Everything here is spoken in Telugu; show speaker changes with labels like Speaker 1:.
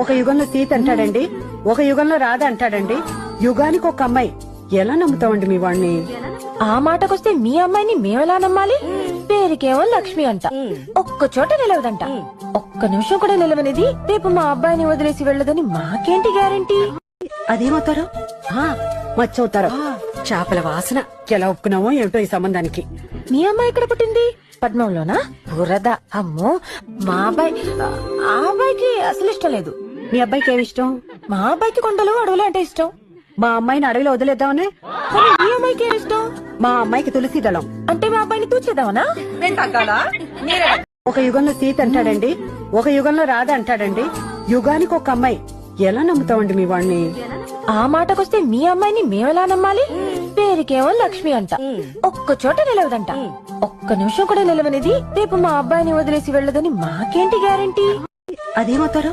Speaker 1: ఒక యుగంలో సీత అంటాడండి, ఒక యుగంలో రాధ అంటాడండి. యుగానికి ఒక అమ్మాయి. ఎలా నమ్ముతామండి మీ వాణ్ణి?
Speaker 2: ఆ మాటకొస్తే మీ అమ్మాయిని మేమెలా నమ్మాలి? పేరుకేమో లక్ష్మి అంట, ఒక్క చోట నిలవదంట. ఒక్క నిమిషం కూడా నిలవనిది రేపు మా అబ్బాయిని వదిలేసి వెళ్ళదని మాకేంటి గ్యారంటీ?
Speaker 1: అదేమవుతారు? మచ్చవుతారు. చేపల వాసన. ఎలా ఒప్పుకున్నామో ఏమిటో ఈ సంబంధానికి.
Speaker 2: మీ అమ్మాయి ఎక్కడ పుట్టింది? పద్మంలోనా? బురద. అమ్మో, మా అబ్బాయి ఆ అబ్బాయికి అసలు ఇష్టం లేదు.
Speaker 1: మీ అబ్బాయికి ఏమి ఇష్టం?
Speaker 2: మా అబ్బాయికి కొండలు అడవులు అంటే ఇష్టం.
Speaker 1: మా అమ్మాయిని అడవిలో వదిలేద్దామనే.
Speaker 2: మరి మీ అమ్మాయికి ఏమి ఇష్టం?
Speaker 1: మా అమ్మాయికి తులసి దళం.
Speaker 2: అంటే మా అబ్బాయిని తూచేద్దామనా?
Speaker 1: ఒక యుగంలో సీత అంటాడండి, ఒక యుగంలో రాధ అంటాడండి. యుగానికి ఒక అమ్మాయి. ఎలా నమ్ముతామండి మీ వాణ్ణి?
Speaker 2: ఆ మాటకొస్తే మీ అమ్మాయిని మేమెలా నమ్మాలి? పేరుకేమో లక్ష్మి అంట, ఒక్క చోట నిలవదంట. ఒక్క నిమిషం కూడా నిలవనిది రేపు మా అబ్బాయిని వదిలేసి వెళ్ళదని మాకేంటి గ్యారంటీ?
Speaker 1: అదేమవుతారు?